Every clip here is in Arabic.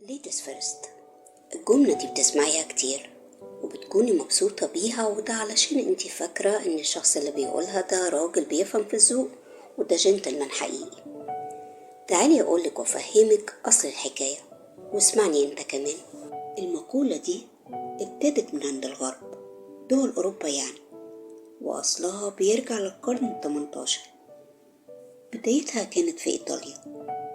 ladies first. الجملة دي بتسمعيها كتير وبتكوني مبسوطة بيها، وده علشان انتي فاكرة ان الشخص اللي بيقولها ده راجل بيفهم في الذوق وده جنتلمان حقيقي. تعالي اقولك وافهمك اصل الحكاية واسمعني انت كمان. المقولة دي ابتدت من عند الغرب، دول اوروبا يعني، واصلها بيرجع للقرن 18. بدايتها كانت في ايطاليا،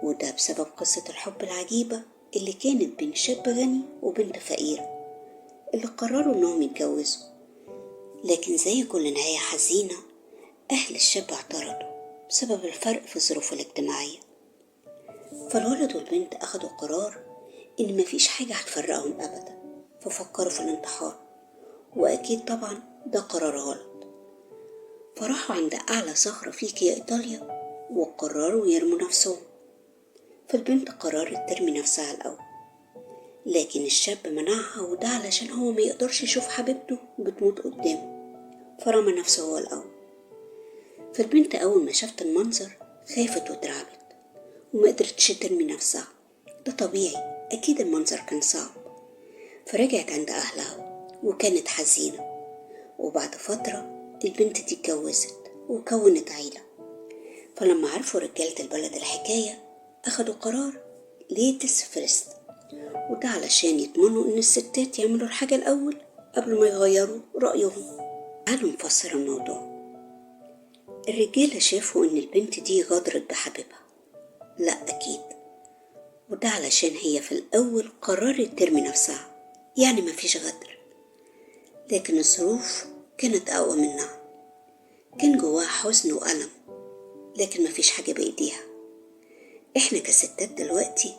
وده بسبب قصة الحب العجيبة اللي كانت بين شاب غني وبنت فقيرة اللي قرروا انهم يتجوزوا. لكن زي كل نهاية حزينة، اهل الشاب اعترضوا بسبب الفرق في الظروف الاجتماعية. فالولد والبنت اخدوا قرار ان مفيش حاجة هتفرقهم ابدا، ففكروا في الانتحار، واكيد طبعا ده قرار غلط. فراحوا عند اعلى صخرة في ايطاليا وقرروا يرموا نفسهم. فالبنت قررت ترمي نفسها الاول، لكن الشاب منعها، وده علشان هو ما يقدرش يشوف حبيبته بتموت قدامه، فرمى نفسه هو الأول. فالبنت أول ما شافت المنظر خافت واترعبت وما قدرتش ترمي نفسها، ده طبيعي، أكيد المنظر كان صعب. فرجعت عند أهلها وكانت حزينة. وبعد فترة البنت دي اتجوزت وكونت عيلة. فلما عرفوا رجالة البلد الحكاية أخدوا قرار ليديز فيرست، وده علشان يضمنوا ان الستات يعملوا الحاجة الاول قبل ما يغيروا رأيهم. تعالوا نفسر الموضوع. الرجالة شافوا ان البنت دي غدرت بحبيبها، لا اكيد، وده علشان هي في الاول قررت ترمي نفسها، يعني مفيش غدر. لكن الظروف كانت اقوى منها، كان جواها حزن وألم، لكن مفيش حاجة بايديها. احنا كستات دلوقتي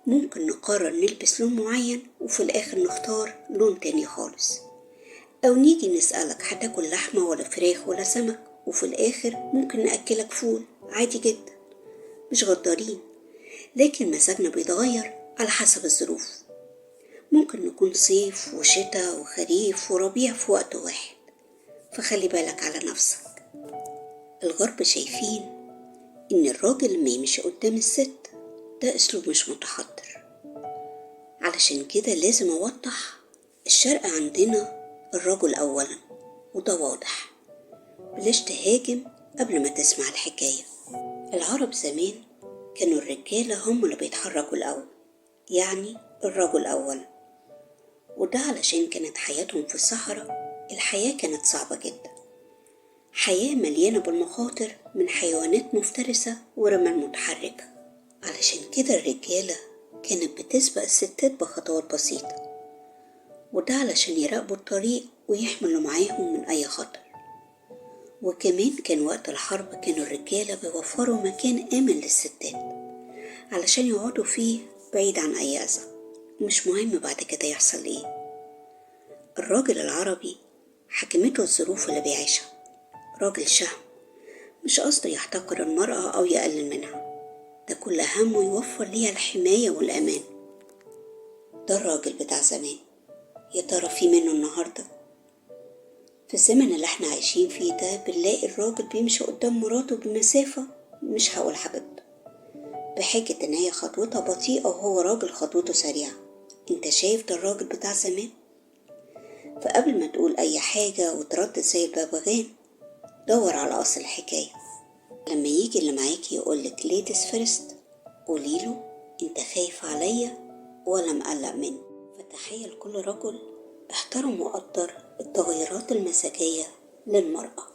ممكن نقرر نلبس لون معين وفي الاخر نختار لون تاني خالص، او نيجي نسألك هتاكل لحمة ولا فراخ ولا سمك، وفي الاخر ممكن نأكلك فول عادي جدا. مش غدارين، لكن مزاجنا بيتغير على حسب الظروف. ممكن نكون صيف وشتاء وخريف وربيع في وقت واحد، فخلي بالك على نفسك. الغرب شايفين ان الراجل ما يمشي قدام الست ده اسلوب مش متحضر، علشان كده لازم اوضح. الشرق عندنا الرجل اولا، وده واضح، بلاش تهاجم قبل ما تسمع الحكاية. العرب زمان كانوا الرجالة هم اللي بيتحركوا الأول، يعني الرجل أولا، وده علشان كانت حياتهم في الصحراء. الحياة كانت صعبة جدا، حياة مليانة بالمخاطر من حيوانات مفترسة ورمال متحركة. علشان كده الرجالة كانت بتسبق الستات بخطوات بسيطة، وده علشان يراقبوا الطريق ويحملوا معاهم من أي خطر. وكمان كان وقت الحرب كانوا الرجالة بيوفروا مكان آمن للستات علشان يقعدوا فيه بعيد عن أي أذى، ومش مهم بعد كده يحصل إيه. الراجل العربي حكمته الظروف اللي بيعيشها، راجل شهم، مش قصده يحتقر المرأة أو يقلل منها، ده كل همه يوفر ليها الحماية والأمان. ده الراجل بتاع زمان، يا ترى في منه النهاردة؟ في الزمن اللي احنا عايشين فيه ده بنلاقي الراجل بيمشي قدام مراته بمسافة، مش هقول حبيبته، بحجة ان هي خطوتها بطيئة وهو راجل خطوته سريعة. انت شايف ده الراجل بتاع زمان؟ فقبل ما تقول اي حاجة وتردد زي الببغان، دور على اصل الحكاية. لما يجي اللي معاكي يقولك ليديز فيرست، قوليله انت خايف عليا ولا مقلق مني. فتحية لكل رجل احترم وقدر التغيرات المزاجية للمرأة.